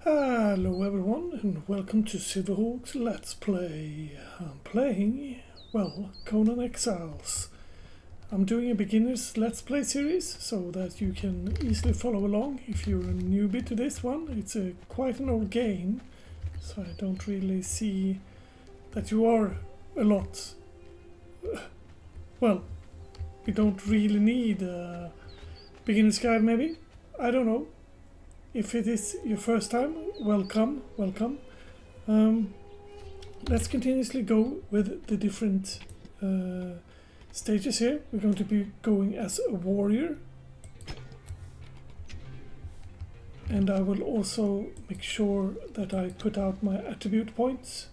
Hello everyone and welcome to Silverhawk's Let's Play. I'm playing, well, Conan Exiles. I'm doing a beginner's Let's Play series so that you can easily follow along if you're a newbie to this one. It's quite an old game, so I don't really see that you are a lot... Well, you don't really need a beginner's guide maybe? I don't know. If it is your first time, welcome. Let's continuously go with the different stages here. We're going to be going as a warrior. And I will also make sure that I put out my attribute points.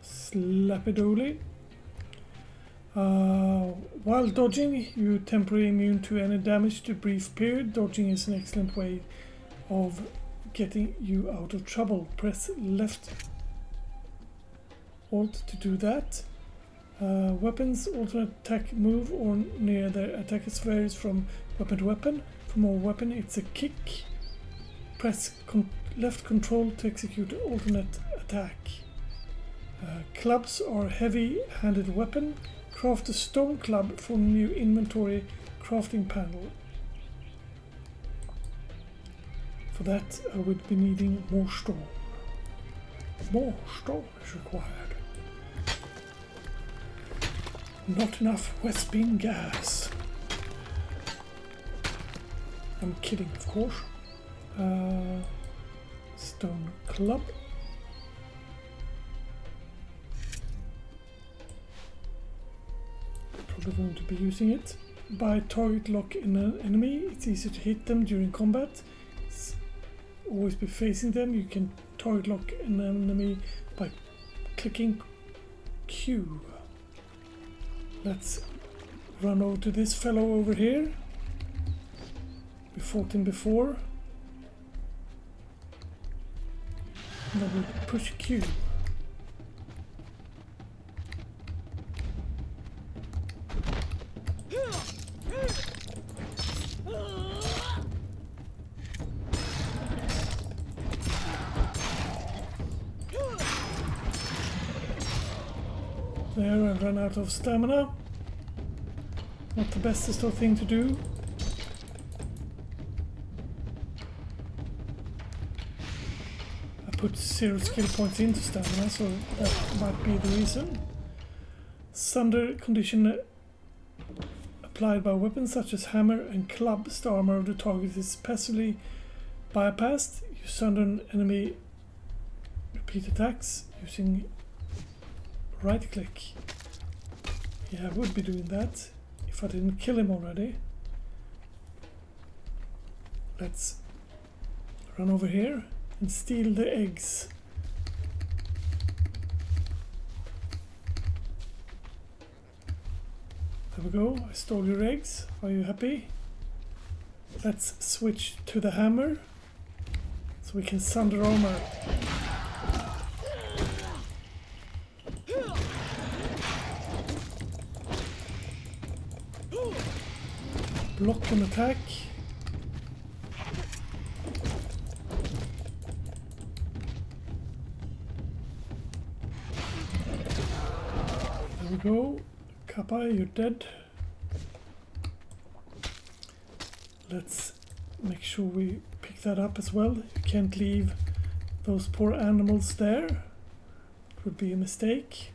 Slappy-doly. While dodging, you're temporarily immune to any damage to a brief period. Dodging is an excellent way of getting you out of trouble. Press left Alt to do that. Weapons, alternate attack, move, or near their attackers varies from weapon to weapon. For more weapon, it's a kick. Press left control to execute an alternate attack. Clubs are a heavy-handed weapon. Craft a stone club from your inventory crafting panel. For that I would be needing more stone. More stone is required. Not enough West Beam gas. I'm kidding, of course. Stone club. Probably going to be using it. By target lock in an enemy, it's easy to hit them during combat. Always be facing them. You can target lock an enemy by clicking Q. Let's run over to this fellow over here. We fought him before. And then we push Q. There, I ran out of stamina. Not the bestest of thing to do. I put 0 skill points into stamina, so that might be the reason. Sunder condition applied by weapons such as hammer and clubs. The armor of the target is passively bypassed. You sunder an enemy repeat attacks using right click. Yeah, I would be doing that if I didn't kill him already. Let's run over here and steal the eggs. There we go, I stole your eggs. Are you happy? Let's switch to the hammer so we can sunder armor. Block and attack. There we go. Kappa, you're dead. Let's make sure we pick that up as well. You can't leave those poor animals there. It would be a mistake.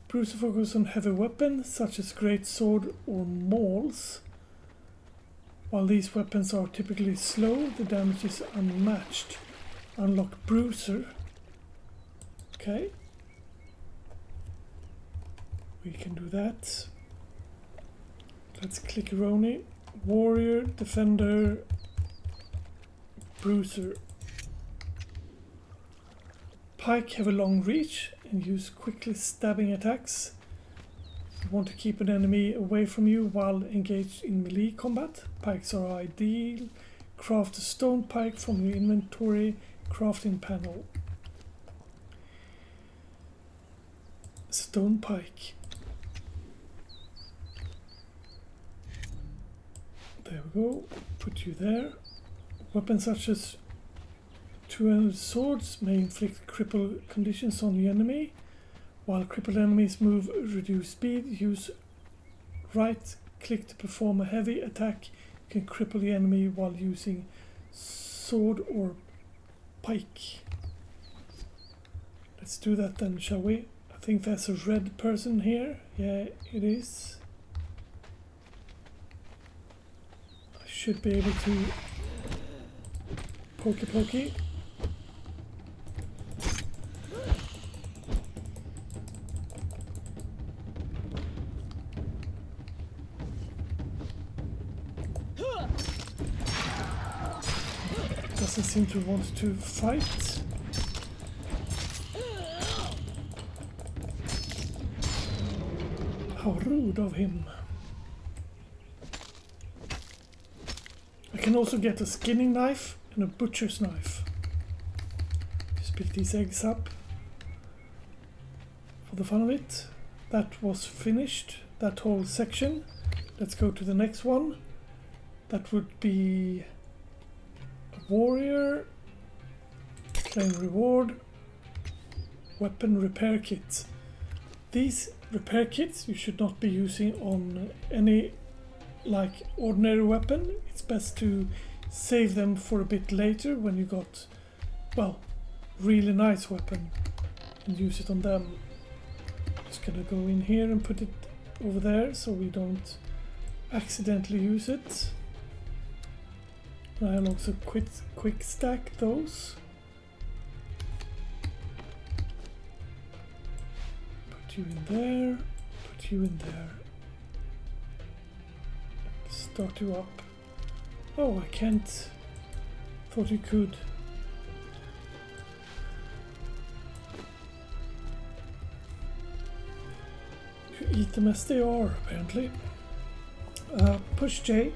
Bruiser focus on heavy weapons such as great sword or mauls. While these weapons are typically slow, the damage is unmatched. Unlock Bruiser. Okay. We can do that. Let's click Roni. Warrior, Defender, Bruiser. Pike have a long reach and use quickly stabbing attacks. You want to keep an enemy away from you while engaged in melee combat. Pikes are ideal. Craft a stone pike from your inventory crafting panel. Stone pike. There we go. Put you there. Weapons such as two-handed swords may inflict cripple conditions on the enemy. While crippled enemies move reduced speed, use right click to perform a heavy attack. You can cripple the enemy while using sword or pike. Let's do that then, shall we? I think there's a red person here. Yeah, it is. I should be able to pokey. Doesn't seem to want to fight. How rude of him. I can also get a skinning knife and a butcher's knife. Just pick these eggs up for the fun of it. That was finished, that whole section. Let's go to the next one. That would be a warrior, claim reward, weapon repair kit. These repair kits you should not be using on any like ordinary weapon. It's best to save them for a bit later when you got, well, really nice weapon and use it on them. Just gonna go in here and put it over there so we don't accidentally use it. I'll also quick stack those. Put you in there, put you in there. Start you up. Oh, I can't. Thought you could. You eat them as they are, apparently. Push J.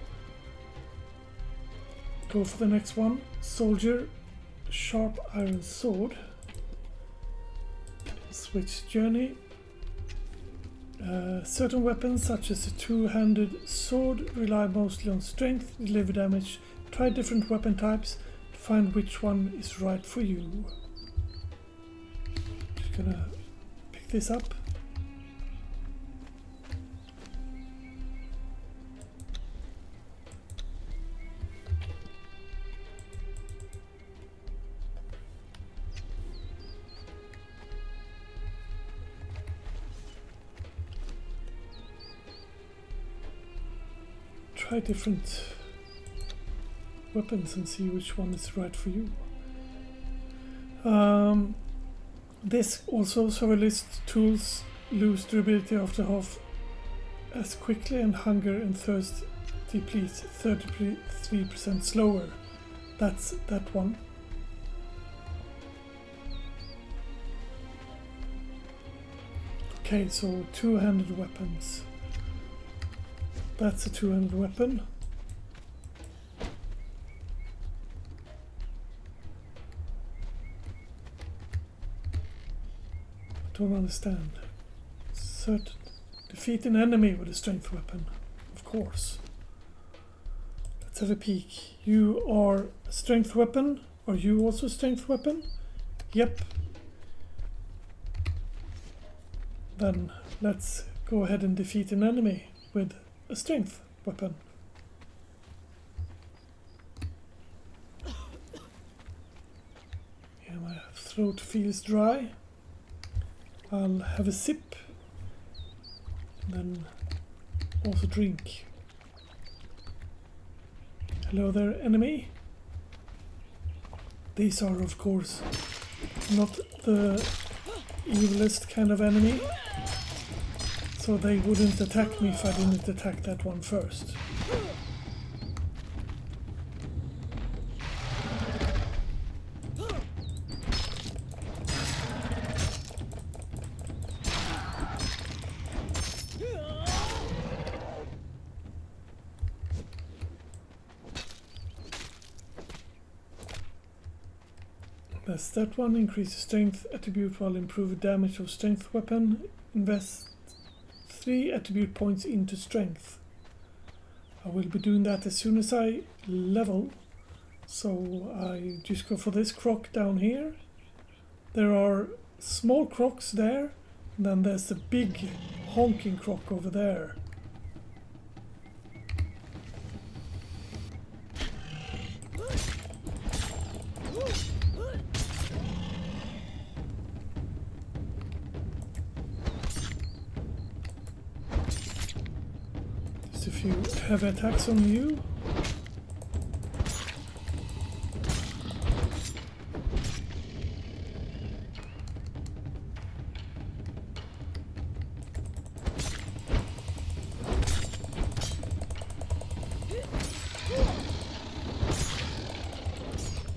Go for the next one. Soldier, sharp iron sword. Switch journey. Certain weapons such as a two-handed sword rely mostly on strength, deliver damage. Try different weapon types to find which one is right for you. Just gonna pick this up. Try different weapons and see which one is right for you. This also list tools lose durability after half as quickly, and hunger and thirst depletes 33% slower. That's that one. Okay, so two-handed weapons. That's a two-handed weapon. I don't understand. Defeat an enemy with a strength weapon. Of course. Let's have a peek. You are a strength weapon. Are you also a strength weapon? Yep. Then let's go ahead and defeat an enemy with a strength weapon. Yeah, my throat feels dry. I'll have a sip and then also drink. Hello there, enemy. These are, of course, not the evilest kind of enemy. So they wouldn't attack me if I didn't attack that one first. That's that one. Increase strength attribute while improve damage of strength weapon. Invest 3 attribute points into strength. I will be doing that as soon as I level. So I just go for this croc down here. There are small crocs there, and then there's the big honking croc over there. Just a few heavy attacks on you.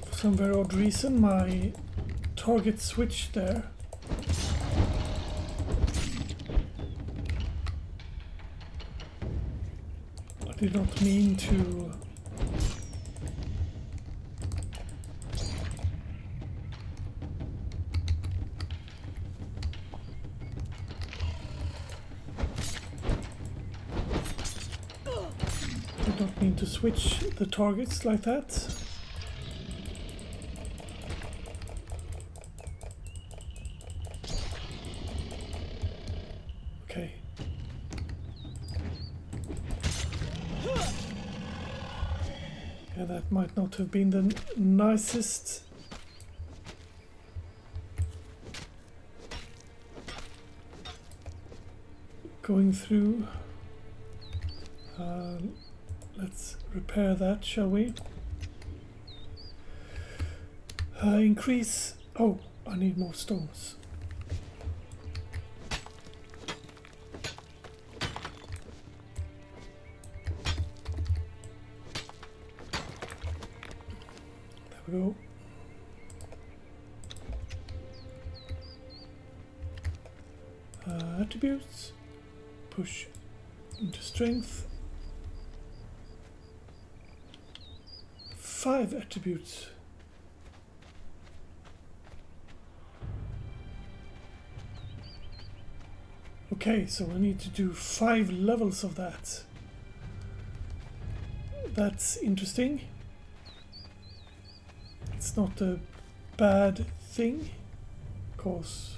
For some very odd reason, my target switched there. I did not mean to. I don't mean to switch the targets like that. Okay. Yeah, that might not have been the nicest. Going through. Let's repair that, shall we? Increase. Oh, I need more stones. There we go. Attributes. Push into strength. 5 attributes. Okay, so I need to do 5 levels of that. That's interesting. It's not a bad thing, because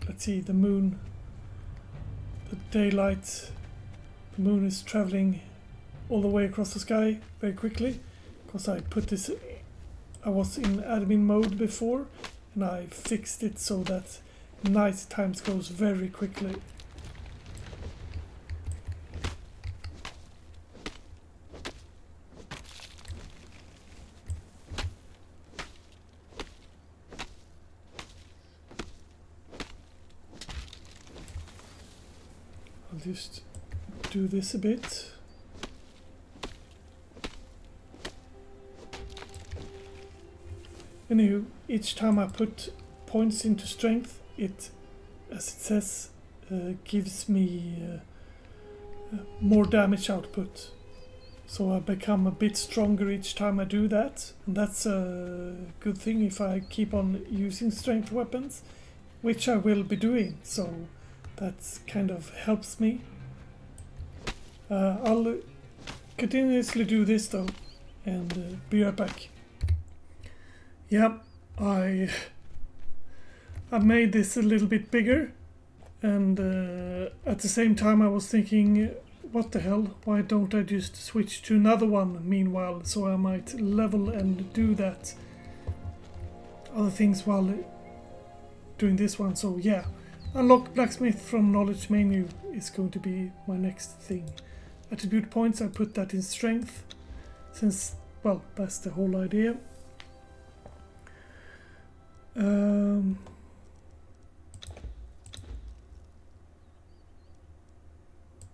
let's see, the moon, the daylight, the moon is traveling all the way across the sky very quickly, because I put this, I was in admin mode before and I fixed it so that night times goes very quickly. I'll just do this a bit. Anywho, each time I put points into strength, it, as it says, gives me more damage output. So I become a bit stronger each time I do that, and that's a good thing if I keep on using strength weapons, which I will be doing, so that kind of helps me. I'll continuously do this though, and be right back. Yep, I made this a little bit bigger, and at the same time I was thinking, what the hell, why don't I just switch to another one meanwhile, so I might level and do that other things while doing this one. So yeah, unlock blacksmith from knowledge menu is going to be my next thing. Attribute points, I put that in strength, since, well, that's the whole idea.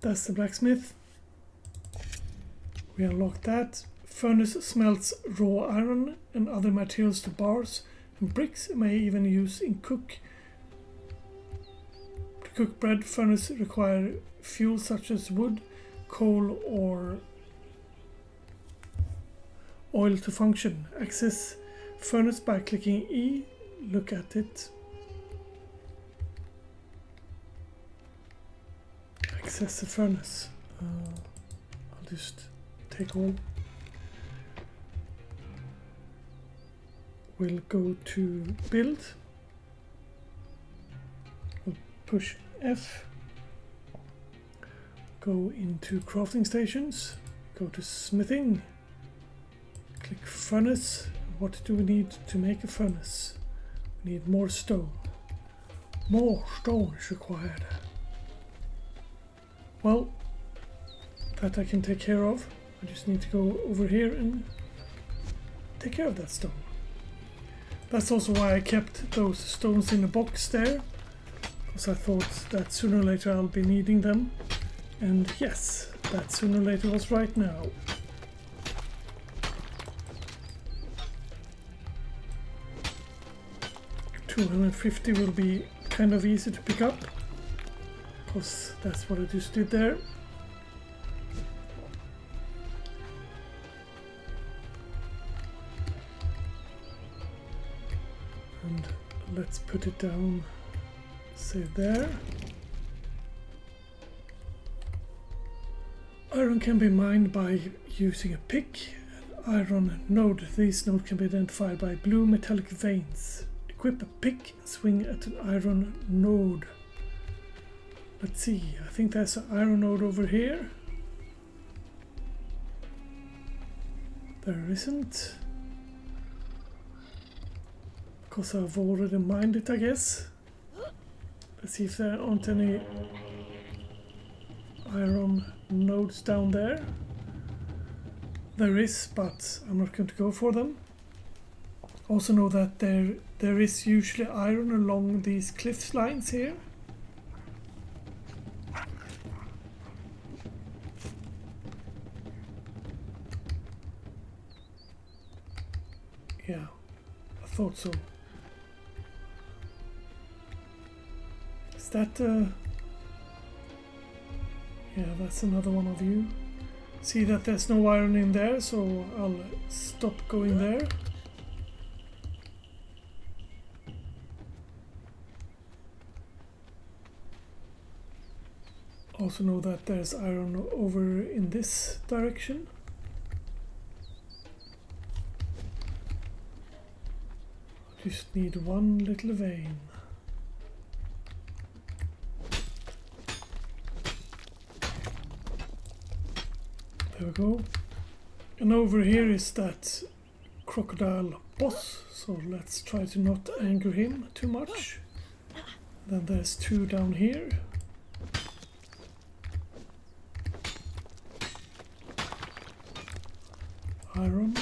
That's the blacksmith. We unlock that. Furnace smelts raw iron and other materials to bars and bricks, may even use in cook. To cook bread, furnace require fuel such as wood, coal or oil to function. Access furnace by clicking E. Look at it. Access the furnace. I'll just take all. We'll go to build. We'll push F. Go into crafting stations. Go to smithing. Click furnace. What do we need to make a furnace? We need more stone. More stone is required. Well, that I can take care of. I just need to go over here and take care of that stone. That's also why I kept those stones in a box there, because I thought that sooner or later I'll be needing them. And yes, that sooner or later was right now. $250 will be kind of easy to pick up, because that's what I just did there. And let's put it down, say there. Iron can be mined by using a pick. An iron node. These nodes can be identified by blue metallic veins. Equip a pick and swing at an iron node. Let's see, I think there's an iron node over here. There isn't. Because I've already mined it, I guess. Let's see if there aren't any iron nodes down there. There is, but I'm not going to go for them. Also know that there is usually iron along these cliff lines here. Yeah, I thought so. Is that yeah, that's another one of you. See that there's no iron in there, so I'll stop going there. Also know that there's iron over in this direction. Just need one little vein. There we go. And over here is that crocodile boss, so let's try to not anger him too much. Then there's two down here. Iron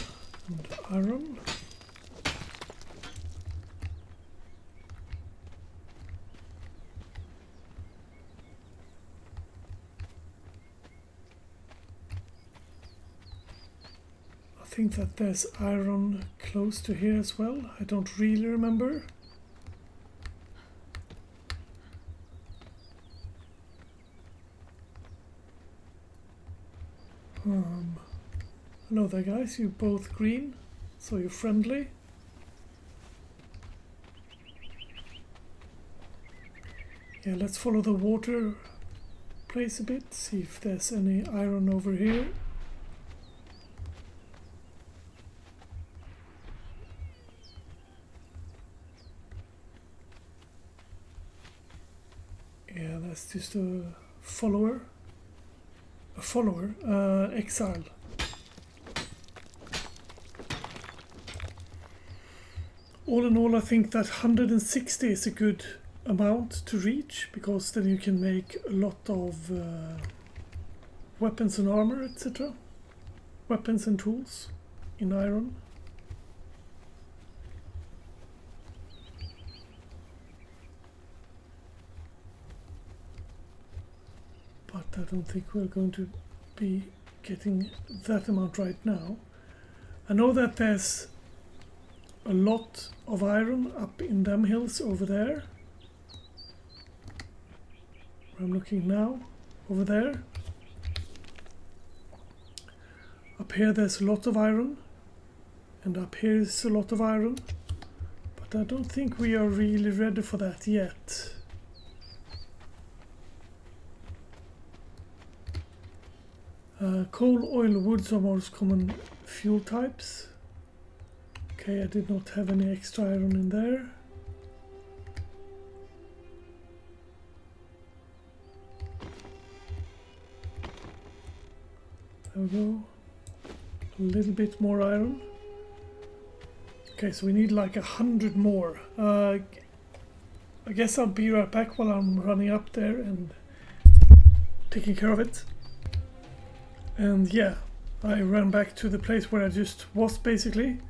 and iron. I think that there's iron close to here as well. I don't really remember. Hello there guys, you're both green, so you're friendly. Yeah, let's follow the water place a bit, see if there's any iron over here. Yeah, that's just a follower. Exile. All in all, I think that 160 is a good amount to reach, because then you can make a lot of weapons and armor, etc. Weapons and tools in iron. But I don't think we're going to be getting that amount right now. I know that there's a lot of iron up in them hills over there. Where I'm looking now, over there. Up here there's a lot of iron, and up here is a lot of iron, but I don't think we are really ready for that yet. Coal, oil, woods are most common fuel types. Okay, I did not have any extra iron in there. There we go. A little bit more iron. Okay, so we need like 100 more. I guess I'll be right back while I'm running up there and taking care of it. And yeah, I ran back to the place where I just was basically.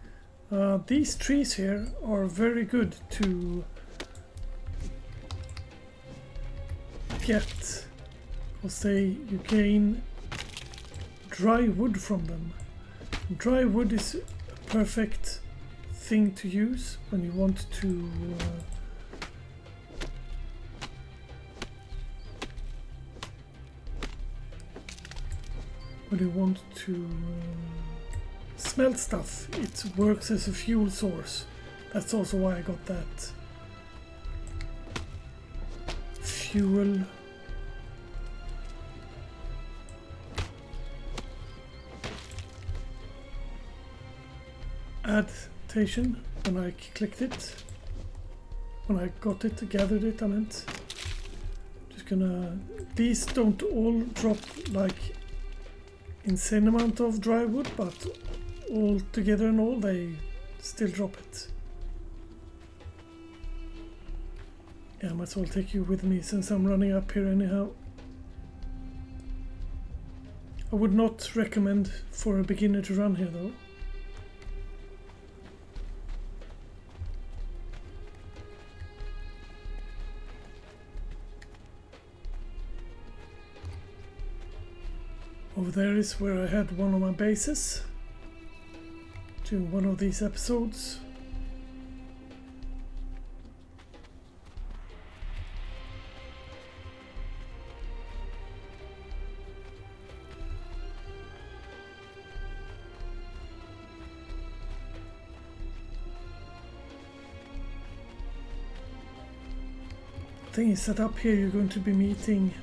These trees here are very good to get, because you gain dry wood from them. Dry wood is a perfect thing to use when you want to smelt stuff. It works as a fuel source. That's also why I got that fuel adaptation when I clicked it. When I got it, gathered it, I meant. Just gonna... These don't all drop like insane amount of dry wood, but all together and all, they still drop it. Yeah, I might as well take you with me since I'm running up here anyhow. I would not recommend for a beginner to run here though. Over there is where I had one of my bases during one of these episodes. The thing is that up here you're going to be meeting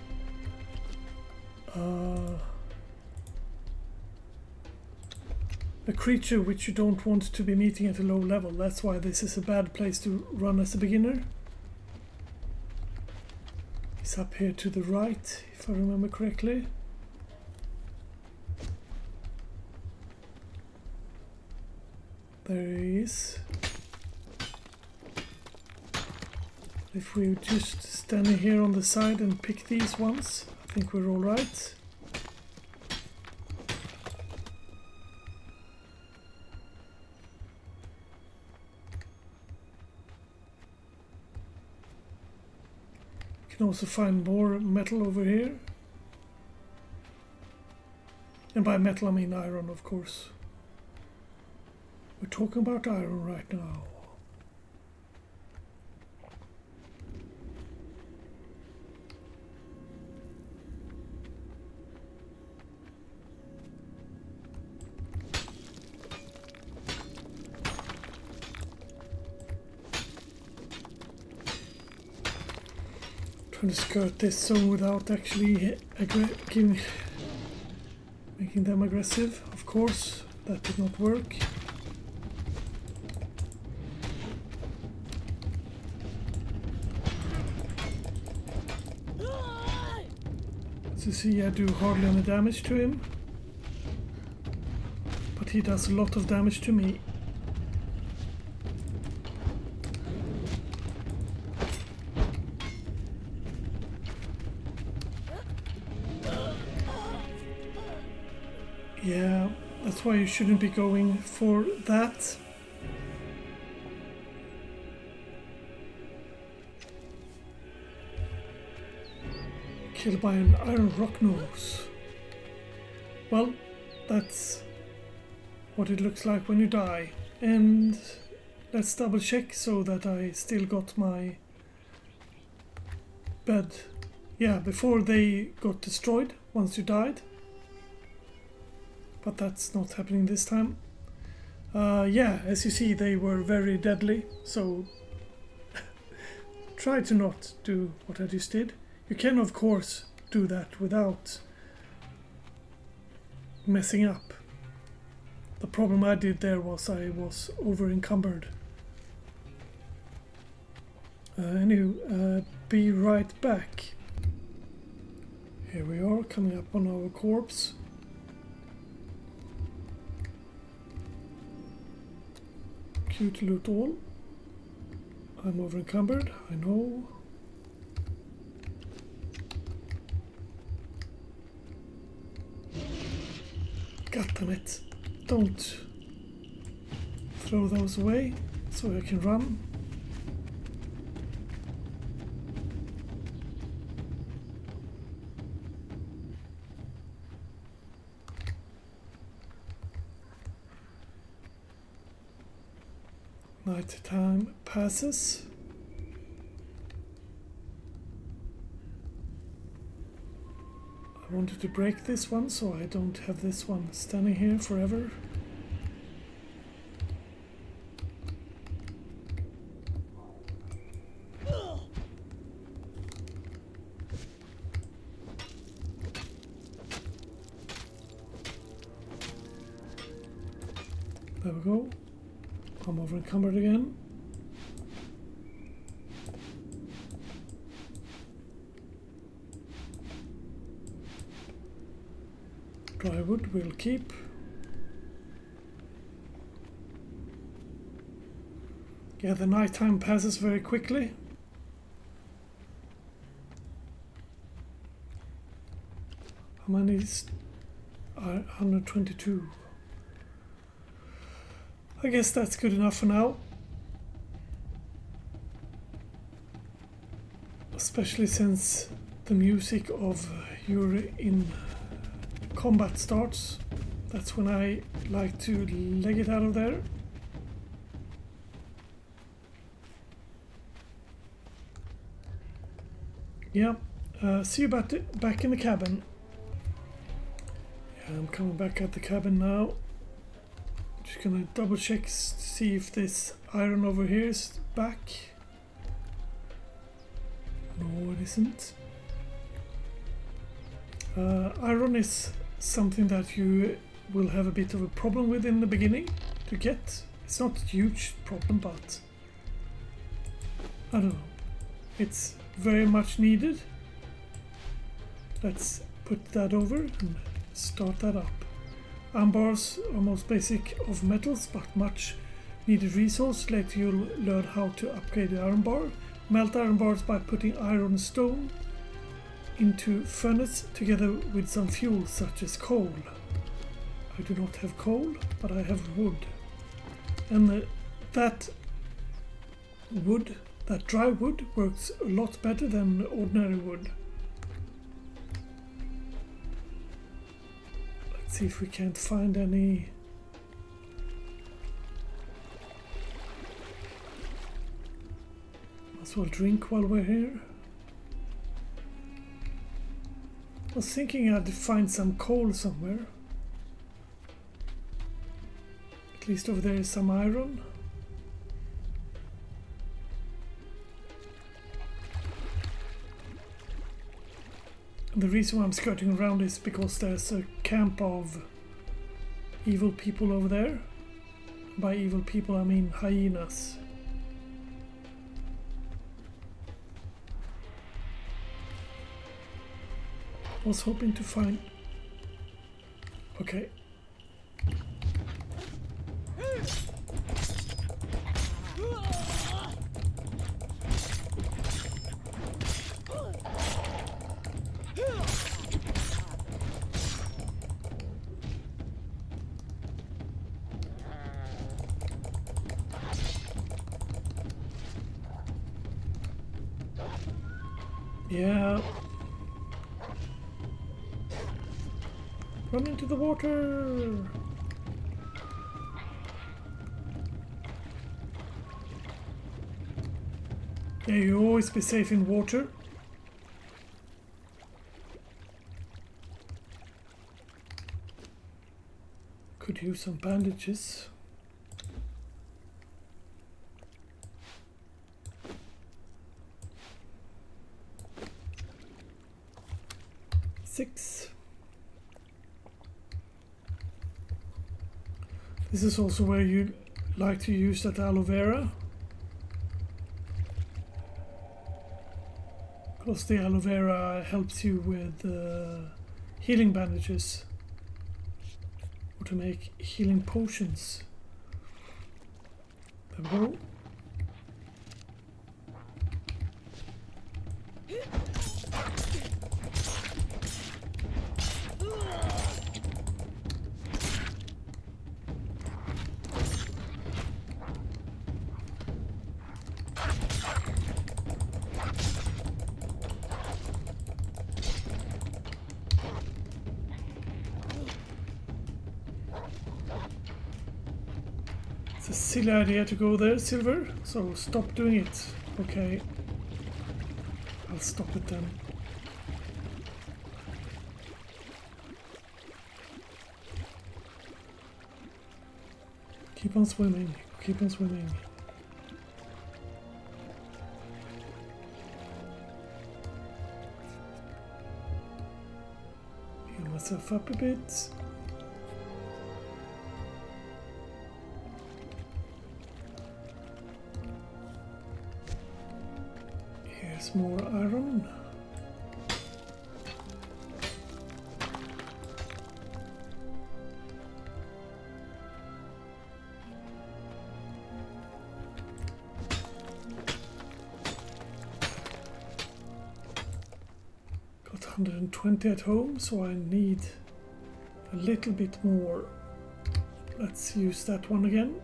a creature which you don't want to be meeting at a low level. That's why this is a bad place to run as a beginner. He's up here to the right, if I remember correctly. There he is. If we just stand here on the side and pick these ones, I think we're all right. You can also find more metal over here. And by metal I mean iron, of course. We're talking about iron right now. Trying to skirt this zone without actually making them aggressive. Of course, that did not work. As you see, I do hardly any damage to him, but he does a lot of damage to me. Yeah, that's why you shouldn't be going for that. Killed by an iron rock nose. Well, that's what it looks like when you die. And let's double check so that I still got my bed. Yeah, before they got destroyed once you died. But that's not happening this time. Yeah, as you see, they were very deadly, so try to not do what I just did. You can, of course, do that without messing up. The problem I did there was I was over encumbered. Anyway, be right back. Here we are, coming up on our corpse. Cute loot all. I'm over encumbered, I know. God damn it. Don't throw those away so I can run. Night time passes. I wanted to break this one so I don't have this one standing here forever. There we go. I'm over encumbered again. Drywood will keep. Yeah, the nighttime passes very quickly. How many is 122? I guess that's good enough for now. Especially since the music of you're in combat starts. That's when I like to leg it out of there. Yeah, see you back in the cabin. Yeah, I'm coming back at the cabin now. Just gonna double check, see if this iron over here is back. No, it isn't. Iron is something that you will have a bit of a problem with in the beginning to get. It's not a huge problem, but I don't know. It's very much needed. Let's put that over and start that up. Iron bars are most basic of metals, but much needed resource. Later you'll learn how to upgrade the iron bar. Melt iron bars by putting iron and stone into furnace together with some fuel such as coal. I do not have coal, but I have wood. And that wood, that dry wood, works a lot better than ordinary wood. Let's see if we can't find any. Might as well drink while we're here. I was thinking I'd find some coal somewhere. At least over there is some iron. And the reason why I'm skirting around is because there's a camp of evil people over there. By evil people I mean hyenas. I was hoping to find... Okay. Yeah. Run into the water! Yeah, you always be safe in water. Could use some bandages. Six. This is also where you like to use that aloe vera, because the aloe vera helps you with healing bandages or to make healing potions. There we go. It's a silly idea to go there, Silver, so stop doing it. Okay. I'll stop it then. Keep on swimming, keep on swimming. Heal myself up a bit. Here's more iron. Got 120 at home, so I need a little bit more. Let's use that one again.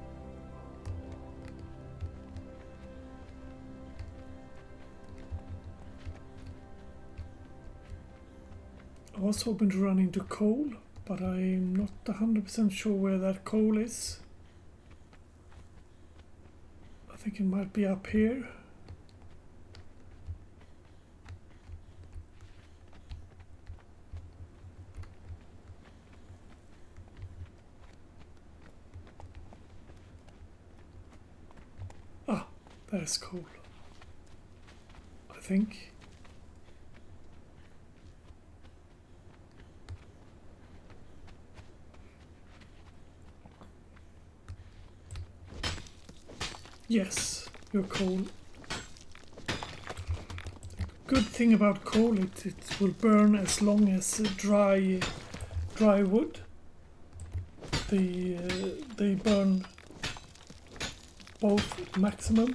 I was hoping to run into coal, but I'm not 100% sure where that coal is. I think it might be up here. Ah, there's coal, I think. Yes, your coal. Good thing about coal, it will burn as long as dry wood. They burn both maximum.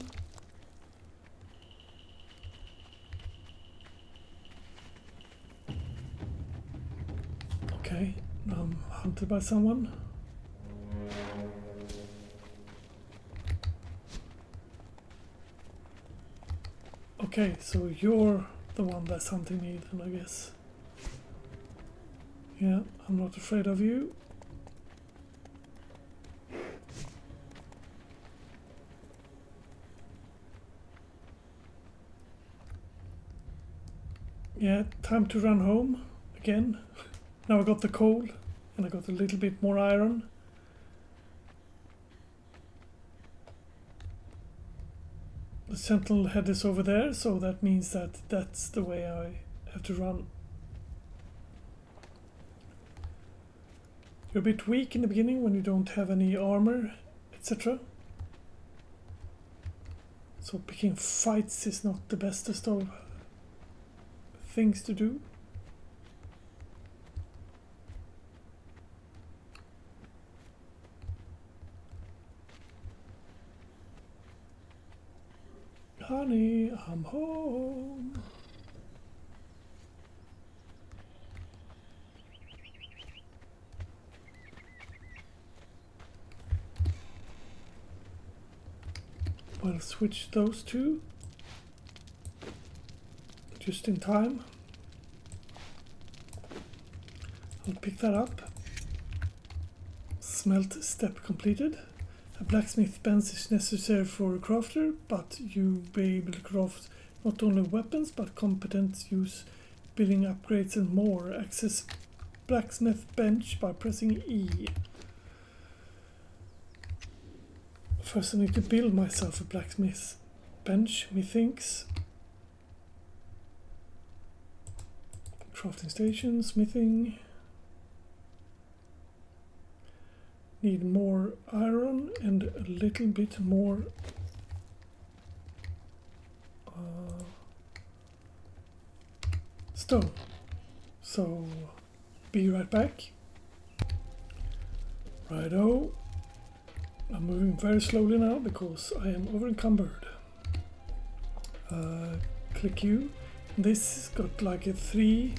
Okay, now I'm hunted by someone. Okay, so you're the one that's hunting me then, I guess. Yeah, I'm not afraid of you. Yeah, time to run home again. Now I got the coal and I got a little bit more iron. The sentinel head is over there, so that means that that's the way I have to run. You're a bit weak in the beginning when you don't have any armor, etc. So picking fights is not the bestest of things to do. Honey, I'm home. We'll switch those two just in time. I'll pick that up. Smelt step completed. A blacksmith bench is necessary for a crafter, but you'll be able to craft not only weapons but competent use, building upgrades and more. Access blacksmith bench by pressing E. First I need to build myself a blacksmith bench, methinks. Crafting station, smithing. Need more iron and a little bit more stone. So be right back. Righto. I'm moving very slowly now because I am over encumbered. Click U. This got like a three-way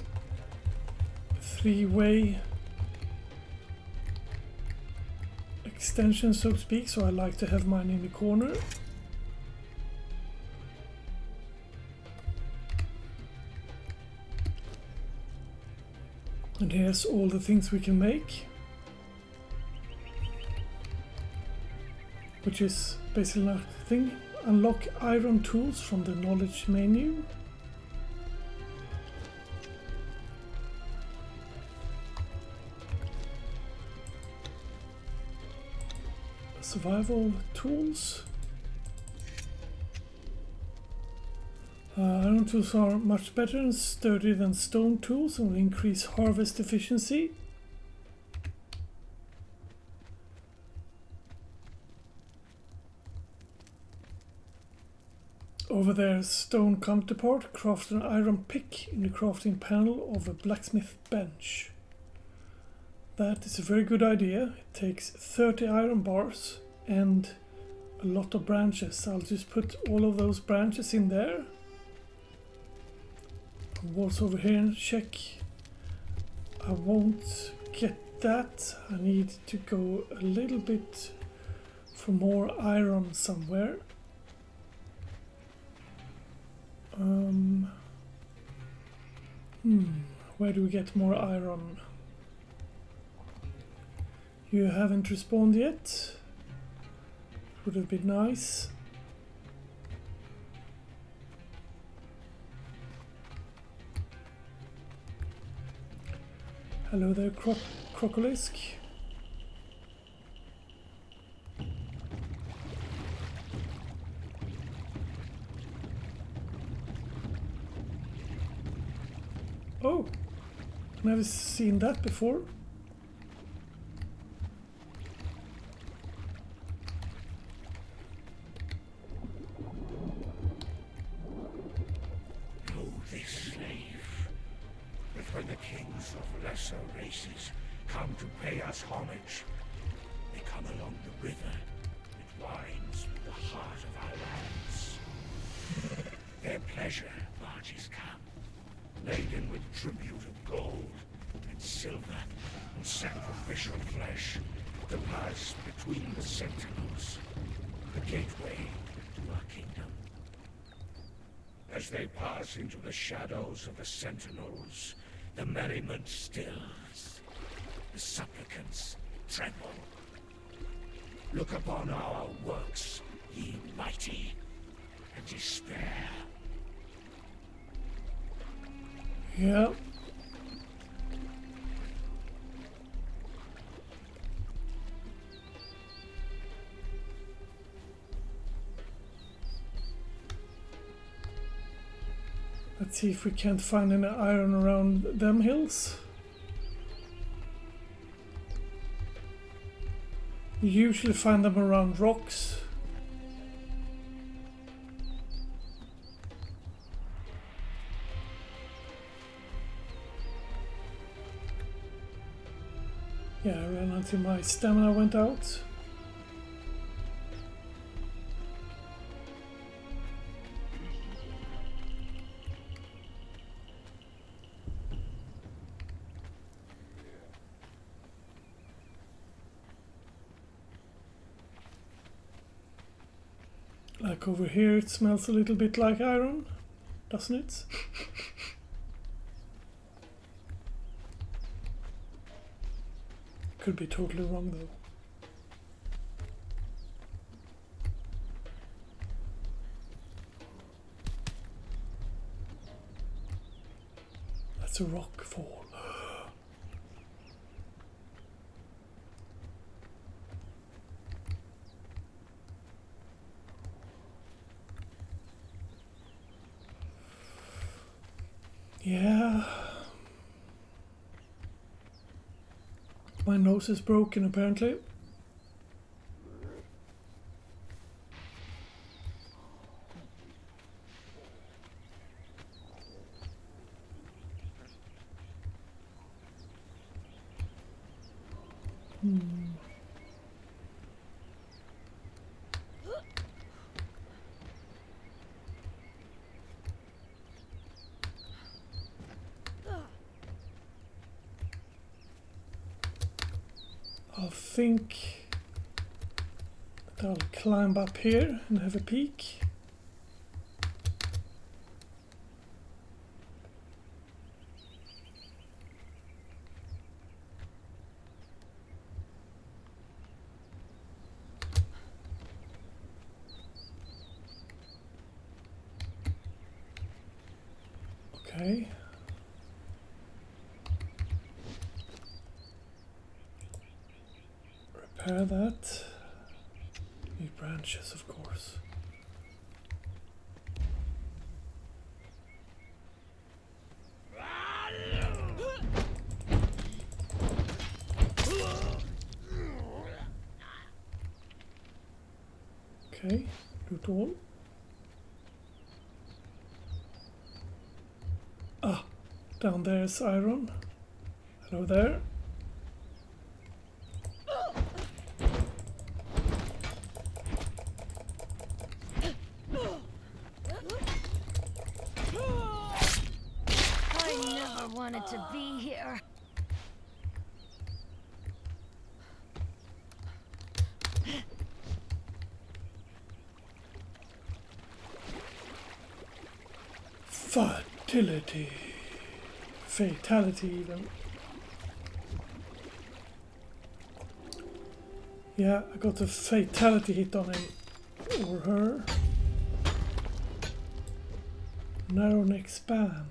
extension, so to speak, so I like to have mine in the corner. And here's all the things we can make, which is basically nothing. Unlock iron tools from the knowledge menu. Survival tools. Iron tools are much better and sturdier than stone tools and will increase harvest efficiency. Over there, stone counterpart, craft an iron pick in the crafting panel of a blacksmith bench. That is a very good idea. It takes 30 iron bars and a lot of branches. I'll just put all of those branches in there. Walls over here and check. I won't get that. I need to go a little bit for more iron somewhere. Where do we get more iron? You haven't respawned yet. Would have been nice. Hello there, Crocolisk. Oh, never seen that before. Know this, slave, that when the kings of lesser races come to pay us homage, they come along the river that winds through the heart of our lands. Their pleasure barges come, laden with tribute of gold and silver and sacrificial flesh to pass between the sentinels, the gateway to our kingdom. As they pass into the shadows of the sentinels, the merriment stills. The supplicants tremble. Look upon our works, ye mighty, and despair. Yeah. Let's see if we can't find any iron around them hills. We usually find them around rocks. Yeah, I ran until my stamina went out. Like over here, it smells a little bit like iron, doesn't it? Could be totally wrong though. That's a rock fall. Yeah. My nose is broken apparently. I think that I'll climb up here and have a peek. Okay. Repair that. Need branches, of course. Okay, loot all. Ah, down there's iron. Hello there. I never wanted to be here. Fertility. Fatality even. Yeah, I got a fatality hit on him. Or her. Narrow neck span.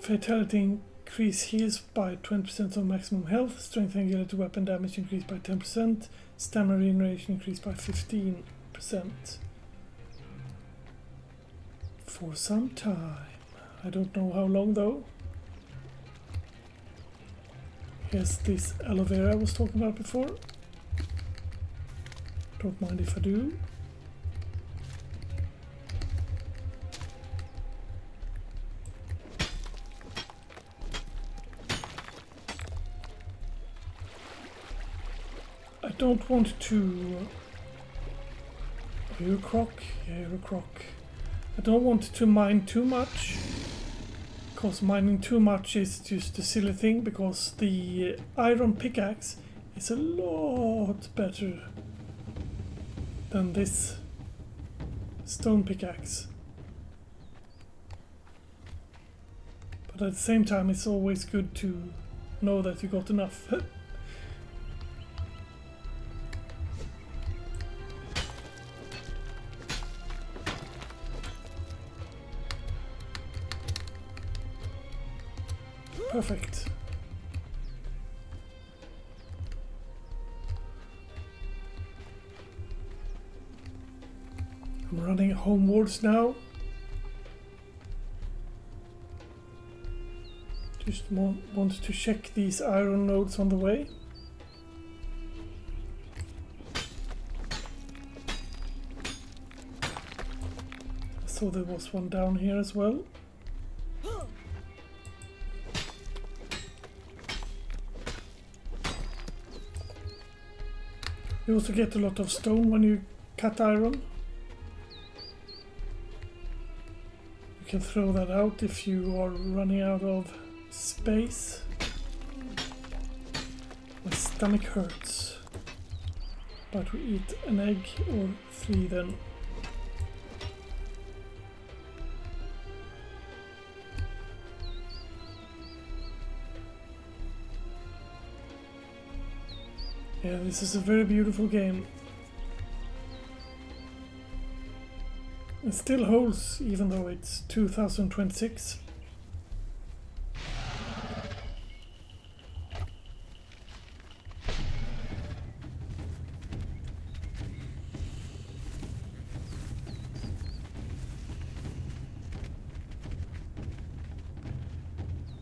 Fatality increase heals by 20% of maximum health. Strength and agility weapon damage increased by 10%. Stamina regeneration increased by 15%. For some time. I don't know how long though. Here's this aloe vera I was talking about before. Don't mind if I do. I don't want to... Are you a croc? Yeah, you're a croc. I don't want to mine too much. Because mining too much is just a silly thing, because the iron pickaxe is a lot better than this stone pickaxe. But at the same time it's always good to know that you got enough. Perfect. I'm running homewards now. Just want to check these iron nodes on the way. I saw there was one down here as well. You also get a lot of stone when you cut iron. You can throw that out if you are running out of space. My stomach hurts. But we eat an egg or 3 then. Yeah, this is a very beautiful game. It still holds, even though it's 2026.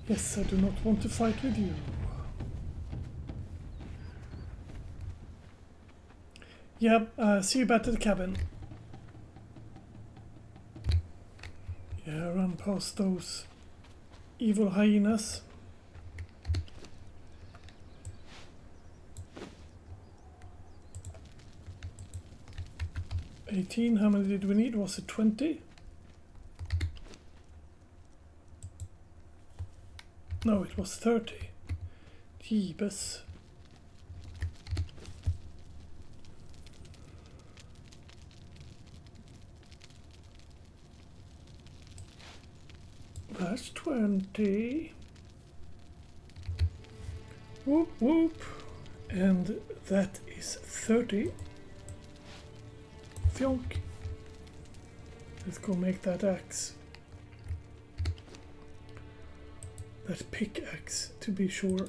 Yes, I do not want to fight with you. Yeah, see you back at the cabin. Yeah, run past those evil hyenas. $18, how many did we need? Was it 20? No, it was 30. Jeebus. That's 20. Whoop whoop. And that is 30. Fionk. Let's go make that axe. That pickaxe, to be sure.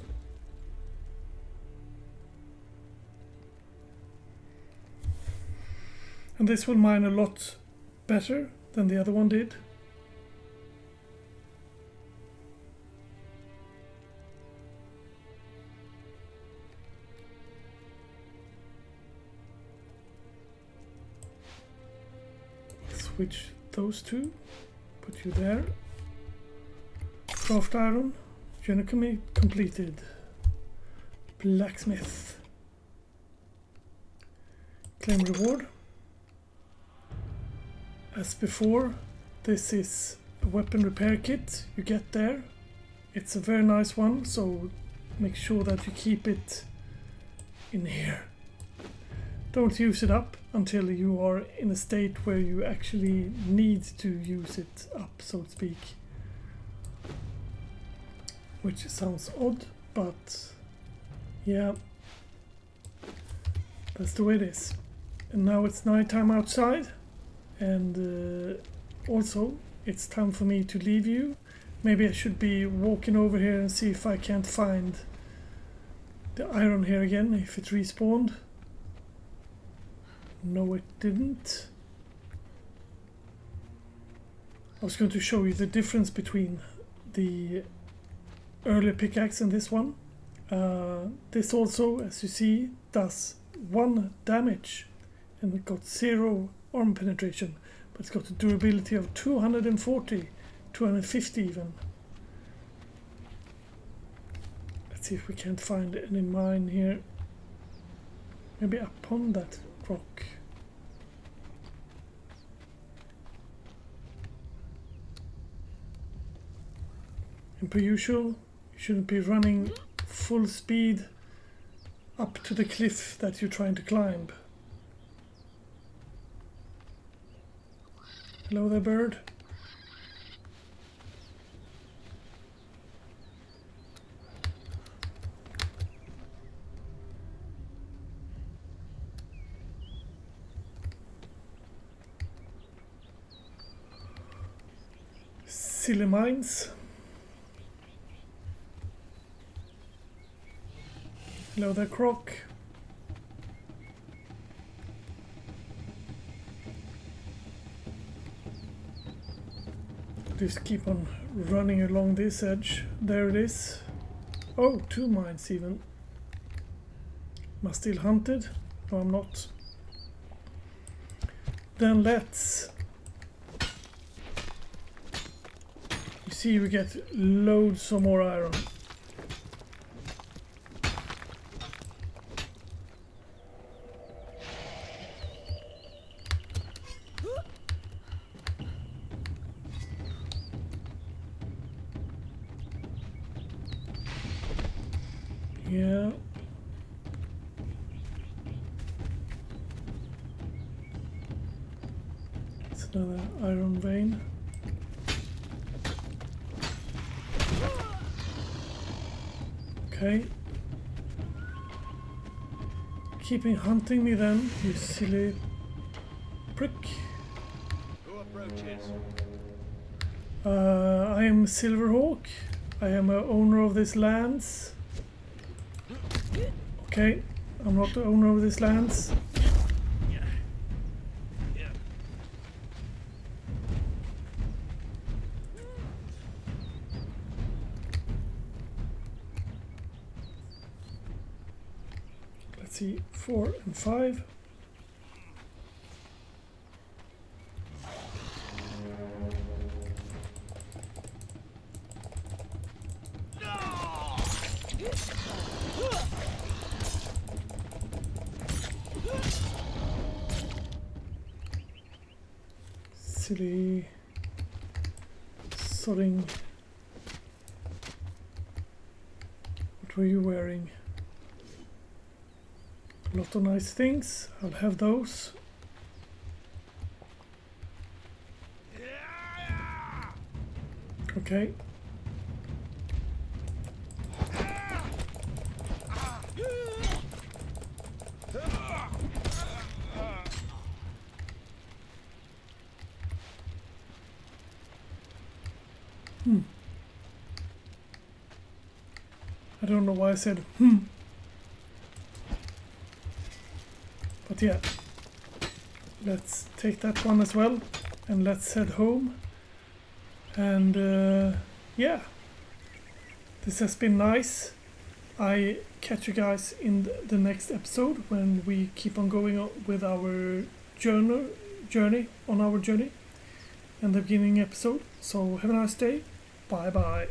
And this will mine a lot better than the other one did. Switch those two, put you there. Craft iron, journey completed. Blacksmith. Claim reward. As before, this is a weapon repair kit you get there. It's a very nice one, so make sure that you keep it in here. Don't use it up until you are in a state where you actually need to use it up, so to speak. Which sounds odd, but yeah, that's the way it is. And now it's nighttime outside, and also it's time for me to leave you. Maybe I should be walking over here and see if I can't find the iron here again, if it respawned. No, it didn't. I was going to show you the difference between the earlier pickaxe and this one. This also, as you see, does 1 damage and it got 0 armor penetration, but it's got a durability of 240, 250 even. Let's see if we can't find any mine here. Maybe upon that rock. And per usual, you shouldn't be running full speed up to the cliff that you're trying to climb. Hello there, bird. Silly mines. Hello there, croc. Just keep on running along this edge. There it is. Oh, 2 mines even. Am I still hunted? No, I'm not. Then let's... You see, we get loads of more iron. Yeah. It's another iron vein. Okay. Keeping hunting me then, you silly prick. Who approaches? I am Silverhawk. I am a owner of these lands. Okay, I'm not the owner of these lands. Let's see, 4 and 5. silly sodding. What were you wearing? A lot of nice things. I'll have those. Okay. I don't know why I said But yeah. Let's take that one as well. And let's head home. And yeah. This has been nice. I catch you guys in the next episode when we keep on going with our journey on our journey and the beginning episode. So have a nice day. Bye bye.